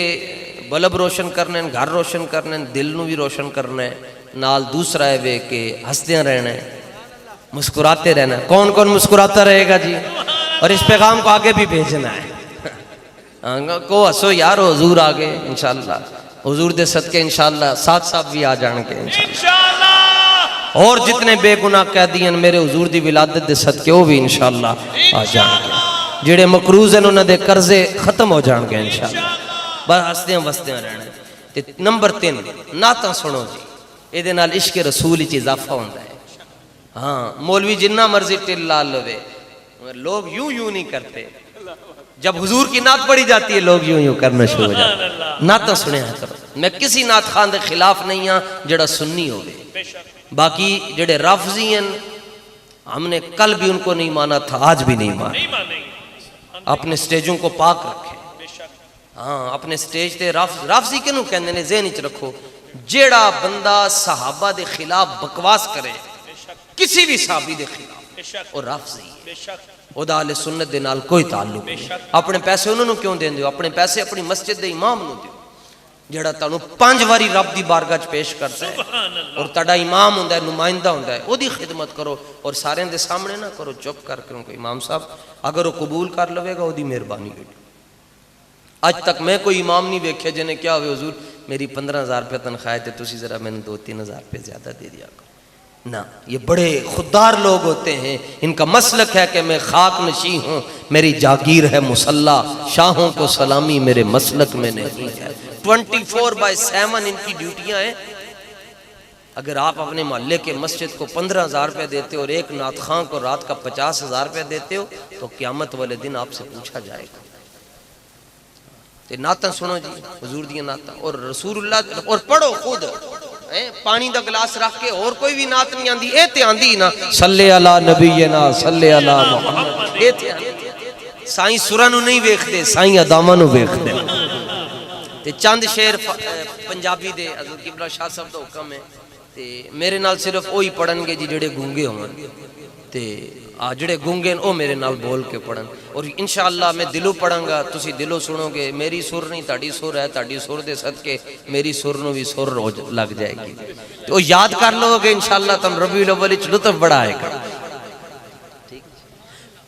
بلب روشن کرنے، گھر روشن کرنے، دل نو بھی روشن کرنے، نال دوسرا ہے وہ کہ ہستیاں رہنے، مسکراتے رہنا۔ کون کون مسکراتا رہے گا جی؟ اور اس پیغام کو آگے بھی بھیجنا ہے کو ہسو یار حضور آگے انشاءاللہ، حضور دے صدقے انشاءاللہ ساتھ صاحب بھی آ جان کے انشاءاللہ، اور جتنے بے گناہ قیدیاں میرے حضور دی ولادت دے صدقے وہ بھی انشاءاللہ آ جان گے، جڑے مقروض ہیں انہوں نے قرضے ختم ہو جان گے انشاءاللہ، بس ہستیاں وستیاں رہنے۔ نمبر 3 نعتاں سنو جی، اے دے نال عشق رسول چ اضافہ ہوندا ہے۔ ہاں مولوی جنہ مرضی ٹل لا لوے، لوگ یوں نہیں کرتے، جب حضور کی نعت پڑھی جاتی ہے لوگ یوں کرنا شروع ہو جاتے ہیں۔ نعتاں سنے ہیں کرو، میں کسی نعت خان دے خلاف نہیں ہاں جڑا سنی ہوئے، باقی جڑے رافضی ہیں ہم نے کل بھی ان کو نہیں مانا تھا، آج بھی نہیں مانا۔ اپنے سٹیجوں کو پاک رکھے، ہاں اپنے سٹیج تے رافضی کنوں کہندے نے ذہن وچ رکھو، جیڑا بندہ صحابہ دے خلاف بکواس کرے، کسی بھی صحابی دے خلاف، اور رافضی ہے، او دا اہل سنت دے نال کوئی تعلق نہیں۔ اپنے پیسے انہوں نے کیوں دین دیو؟ اپنے پیسے اپنی مسجد دے امام نو دیو، جڑا تانوں 5 واری رب دی بارگاہ چ پیش کرتا ہے، اور تہاڈا امام ہوندا ہے، نمائندہ ہوندا ہے، او دی خدمت کرو، اور سارے دے سامنے نہ کرو، چپ کر کے کہ امام صاحب اگر وہ قبول کر لوے گا او دی مہربانی ہوگی۔ آج تک میں کوئی امام نہیں دیکھے جنہیں کیا ہوئے حضور میری 15,000 روپے تنخواہ تھے، تسی ذرا میں نے 2-3,000 روپے زیادہ دے دیا کرو۔ نہ، یہ بڑے خوددار لوگ ہوتے ہیں، ان کا مسلک ہے کہ میں خاک نشیں ہوں، میری جاگیر ہے مصلی، شاہوں کو سلامی میرے مسلک میں نہیں ہے۔ 24/7 ان کی ڈیوٹیاں ہیں۔ اگر آپ اپنے محلے کے مسجد کو 15,000 روپے دیتے ہو اور ایک نعت خاں کو رات کا 50,000 روپے دیتے ہو تو قیامت والے دن آپ سے پوچھا جائے گا۔ تے نعتاں سنو جی حضور دیاں نعتاں اور رسول اللہ اور پڑھو خود پانی دا گلاس رکھ کے اور کوئی بھی نعت نہیں آندی اے تے آندی نا صلی علی نبینا صلی علی محمد اے تے آندی سائیں سراں نو نہیں ویکھدے سائیں اداماں نو ویکھدے تے چند شعر پنجابی دے حضرت قبلہ شاہ صاحب دا حکم ہے تے میرے نال صرف وہی پڑھن گے جی جڑے گونگے ہون تے جڑے گونگے او میرے نال بول کے پڑھن اور انشاءاللہ میں دلوں پڑھاں گا تسی دلوں سنو گے میری سر نہیں تاڑی سر ہے تاڑی سر دے صدقے میری سر نو بھی سر لگ جائے گی تو یاد کر لو گے انشاءاللہ تم ربیع الاول وچ لطف بڑا آئے گا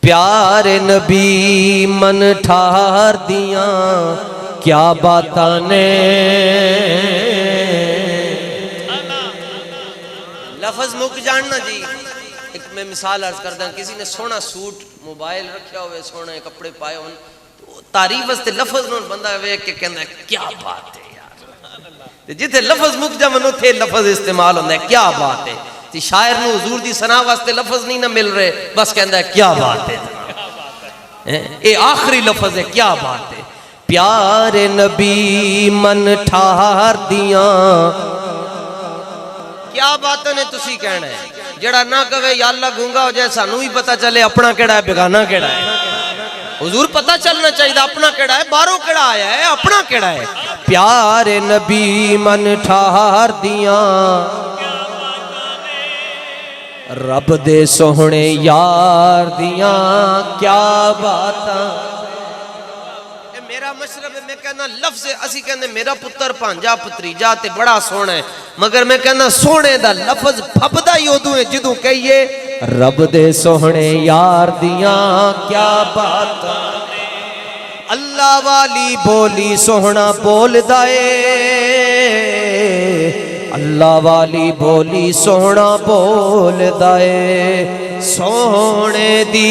پیارے نبی من ٹھار دیاں کیا باتاں نے لفظ مک جاننا جی ایک میں مثال عرض کردہ کسی نے سونا سوٹ موبائل رکھیا ہوئے سونا کپڑے پائے ہون تعریف واسطے لفظ نون بندہ ویکھ کے کہندا ہے کیا بات ہے یار جتھے لفظ مک جاون اوتھے لفظ استعمال ہوندا ہے کیا بات ہے تے شاعر نو حضور دی ثنا واسطے لفظ نہیں نہ مل رہے بس کہندا ہے کیا بات ہے اے آخری لفظ ہے کیا بات ہے پیارے نبی من ٹھار دیاں کیا باتیں نے تسی کہنا ہے جڑا نہ کہے یا اللہ گونگا ہو جائے سانو ہی پتہ چلے اپنا کیڑا ہے بیگانہ کیڑا ہے حضور پتہ چلنا چاہیے اپنا کیڑا ہے باہروں کیڑا آیا ہے اپنا کیڑا ہے پیارے نبی من ٹھار دیاں رب دے سوہنے یار دیاں کیا باتاں میرا مشرب ہے میں کہنا لفظ اسی کہنے میرا پتر پانجا پتریجا تے بڑا سونا ہے مگر میں کہنا سونے دا لفظ پھبدا ہی ادو ہے جدوں کہیے رب دے سوہنے یار دیاں کیا بات اللہ والی بولی سوہنا بول دائے اللہ والی بولی سوہنا بول دائے سوہنے دی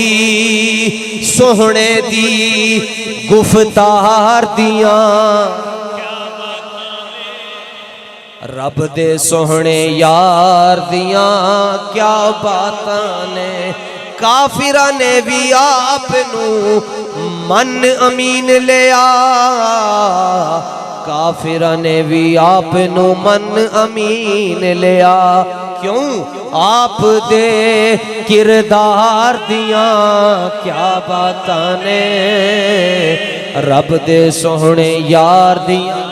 گفتار دیاں رب دے سوہنے یار دیاں کیا باتاں نے کافراں نے بھی آپ نو من امین لیا کافراں نے بھی آپ نو من امین لیا کیوں آپ دے کردار دیاں کیا باتاں نے رب دے سوہنے یار دیاں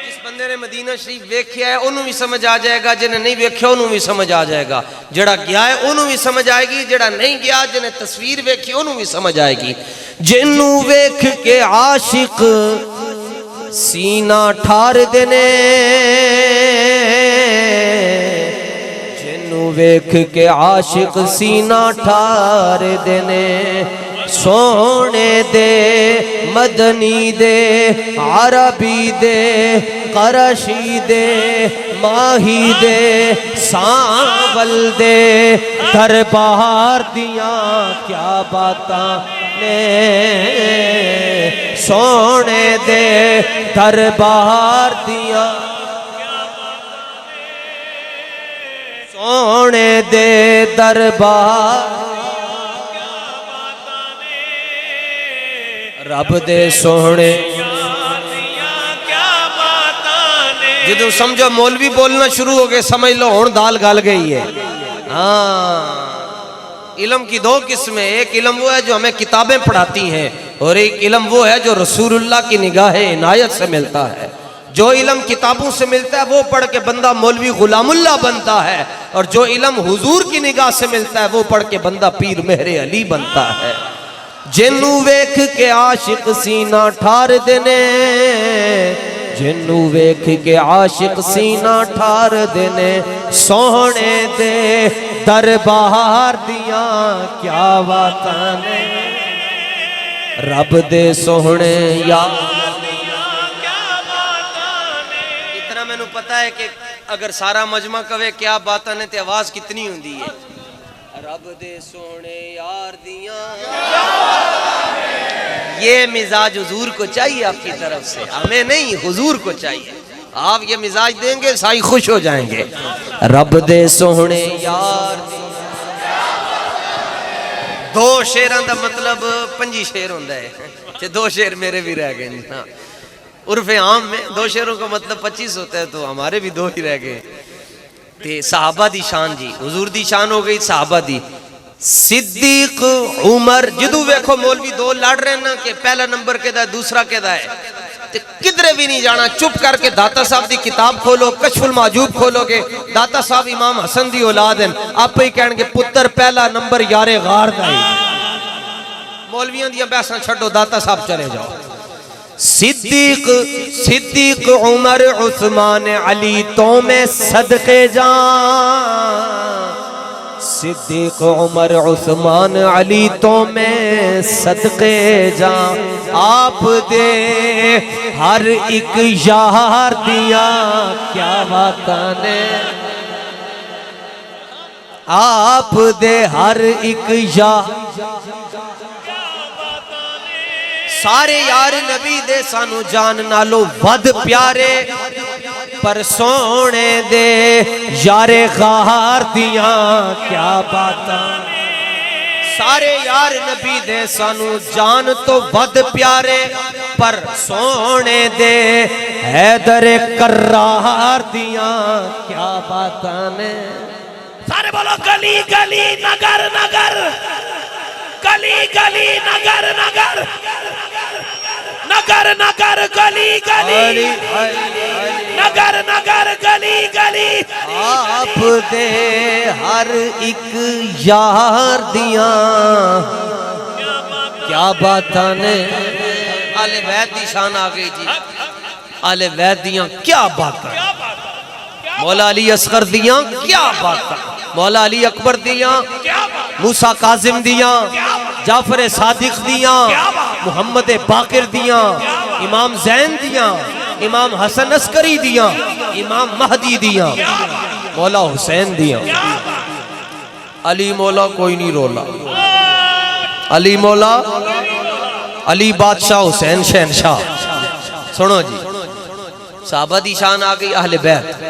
جس بندے نے مدینہ شریف ویکھیا ہے انہوں بھی سمجھ آ جائے گا جنہیں نہیں ویکھیا انہوں بھی سمجھ آ جائے گا جڑا گیا ہے انہوں بھی سمجھ آئے گی جڑا نہیں گیا جنہیں تصویر ویکھی انہوں بھی سمجھ آئے گی جنوں ویکھ کے عاشق سینہ ٹھار دینے جنوں ویکھ کے عاشق سینہ ٹھار دینے سونے دے مدنی دے عربی دے قرشی دے ماہی دے سانول دے دربار دیاں کیا باتاں نے سونے دے دربار دیاں سونے دے دربار رب دے سونے جدو سمجھو مولوی بولنا شروع ہو گئے سمجھ لو ہون دال گال گئی ہے علم کی دو قسمیں ایک علم وہ ہے جو ہمیں کتابیں پڑھاتی ہیں اور ایک علم وہ ہے جو رسول اللہ کی نگاہ عنایت سے ملتا ہے جو علم کتابوں سے ملتا ہے وہ پڑھ کے بندہ مولوی غلام اللہ بنتا ہے اور جو علم حضور کی نگاہ سے ملتا ہے وہ پڑھ کے بندہ پیر مہر علی بنتا ہے جنوں ویکھ کے عاشق سینہ ٹھار دینے جنوں ویکھ کے عاشق سینہ ٹھار دینے سوہنے دے دربار دیاں کیا باتاں نے رب دے سوہنے یا اتنا میں نو پتا ہے کہ اگر سارا مجمع کہے کیا باتاں نے تے آواز کتنی ہوندی ہے رب دے سونے یار دیاں یہ مزاج حضور کو چاہیے آپ کی طرف سے ہمیں نہیں حضور کو چاہیے آپ یہ مزاج دیں گے سائی خوش ہو جائیں گے رب دے سونے یار دو شیراں دا مطلب 5 شیر ہوندا ہے تے 2 شیر میرے بھی رہ گئے ہاں عرف عام میں 2 شیروں کا مطلب 25 ہوتا ہے تو ہمارے بھی 2 ہی رہ گئے تے صحابہ دی شان جی حضور دی شان ہو گئی صحابہ دی صدیق عمر جدو ویکھو مولوی 2 لڑ رہے نا کہ پہلا نمبر کدا ہے دوسرا کدا ہے تے کدھر بھی نہیں جانا چپ کر کے داتا صاحب دی کتاب کھولو کشف المعجوب کھولو گے داتا صاحب امام حسن دی اولاد ہیں آپ ہی کہن گے پتر پہلا نمبر یار غار دا ہے مولویاں دیاں بحثاں چھڈو داتا صاحب چلے جاؤ صدیق عمر عثمان علی تو میں صدقے جان صدیق عمر عثمان علی تو میں صدقے جان آپ دے ہر ایک یار دیا کیا باتاں نے آپ دے ہر ایک یار سارے یار نبی دے سانو جان نالو ود پیارے پر سونے دے یار غار دیاں کیا باتاں سارے یار نبی دے سانو جان تو ود پیارے پر سونے دے حیدر کرار دیاں کیا باتاں نے سارے بولو گلی گلی نگر نگر گلی گلی نگر نگر نگر نگر گلی گلی نگر نگر گلی گلی آپ دے ہر ایک یار دیاں کیا باتاں نے آل بیت دی شان آگئی جی آل بیت دیاں کیا باتاں مولا علی اصغر دیاں کیا باتاں مولا علی اکبر دیاں موسیٰ کاظم دیاں جعفر صادق دیاں محمد باقر دیاں امام زین دیاں امام حسن عسکری دیاں امام مہدی دیاں مولا حسین دیاں علی مولا کوئی نہیں رولا علی مولا علی بادشاہ حسین شہنشاہ سنو جی صحابہ دی شان آگئی اہل بیت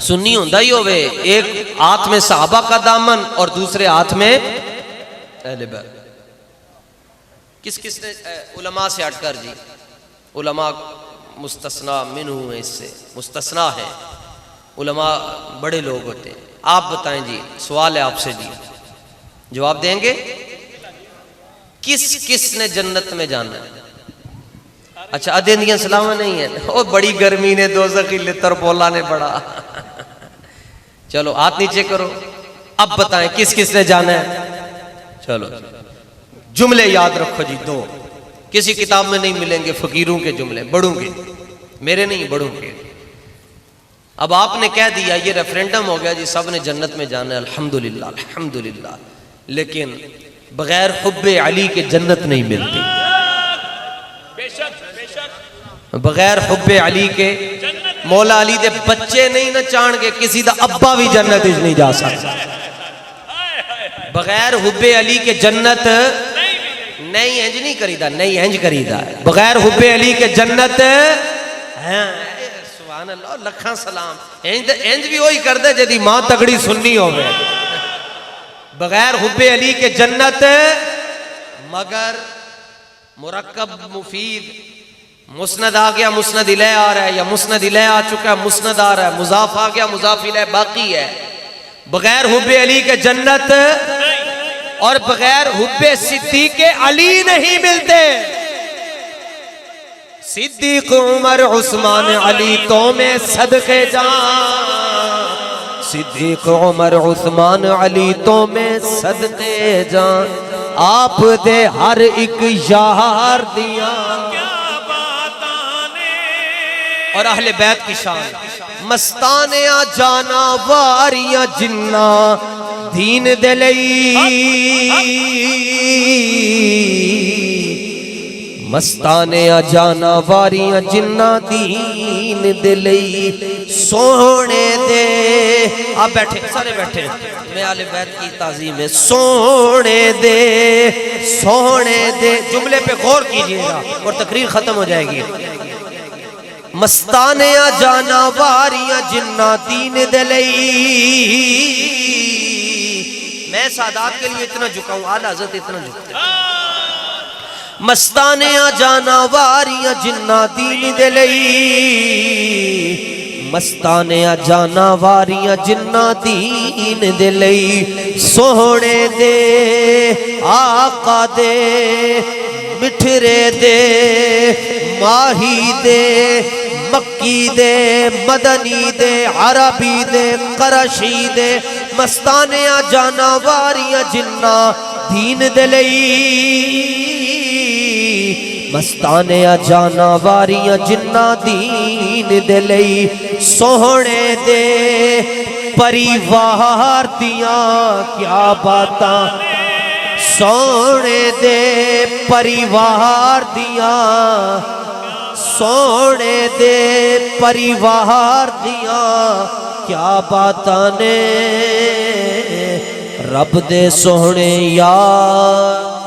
سنی ہوندہ ہی ہوئے ایک ہاتھ میں صحابہ کا دامن اور دوسرے ہاتھ میں اہل بیت کس کس نے علماء سے ہٹ کر جی علماء مستثنا منہ ہیں اس سے مستثنا ہے علماء بڑے لوگ ہوتے ہیں آپ بتائیں جی سوال ہے آپ سے جی جواب دیں گے کس کس نے جنت میں جانا ہے اچھا ادھے دیاں سلامہ نہیں ہے او بڑی گرمی نے دوزخی لتر پولا نے پڑا چلو ہاتھ نیچے کرو اب بتائیں کس کس نے جانا ہے چلو جملے یاد رکھو جی 2 کسی کتاب میں نہیں ملیں گے فقیروں کے جملے بڑوں کے میرے نہیں بڑوں کے اب آپ نے کہہ دیا یہ ریفرینڈم ہو گیا جی سب نے جنت میں جانا ہے الحمدللہ الحمدللہ لیکن بغیر حب علی کے جنت نہیں ملتی بغیر حب علی کے مولا علی دے بچے نہیں نہ چاند گے کسی دا ابا بھی جنت اس نہیں جا سکتا بغیر حب علی کے جنت نہیں انج نہیں کریدا نہیں انج کریدا بغیر حب علی کے جنت سبحان اللہ لکھاں سلام انج بھی وہی کر دے جدی ماں تگڑی سننی ہوئے بغیر حب علی کے جنت مگر مرکب مفید مسند آ گیا مسند الیہ آ رہا ہے یا مسند الیہ آ چکا ہے مسند آ رہا ہے مضاف آ گیا مضاف الیہ باقی ہے بغیر حب علی کے جنت اور بغیر حب صدیق علی نہیں ملتے صدیق عمر عثمان علی تو میں صدقے جان صدیق عمر عثمان علی تو میں صدقے جان آپ دے ہر ایک یار دیاں اور اہل بیت کی شان مستانیاں جانا واریاں جنہ دین دے لئی مستانیاں جانا واریاں جنہ دین دے لئی سونے دے آپ بیٹھے سارے بیٹھے میں اہل بیت کی تعظیم ہے سونے دے جملے پہ غور کیجئے گا اور تقریر ختم ہو جائے گی مستانیاں جانا واریاں جنہ دین دے لئی میں سادات کے لیے اتنا جھکاؤں، اعلی حضرت اتنا جھکتے مستانے آ جانا واریاں جنہ دین دے لئی، مستانے آ جانا واریاں جنہ دین دے لئی، سوہنے دے آقا دے مٹھرے دے ماہی دے مکی دے مدنی دے عربی دے قرشی دے، مستانے آ جانا واریاں جنہ دین دے لئی، مستانے آ جانا واریاں جنہ دین دے لئی، سوہنے دے پریوار دیاں کیا باتاں، سونے دے پریوار دیاں، سونے دے پریوار دیاں کیا باتاں نے، رب دے سونے یار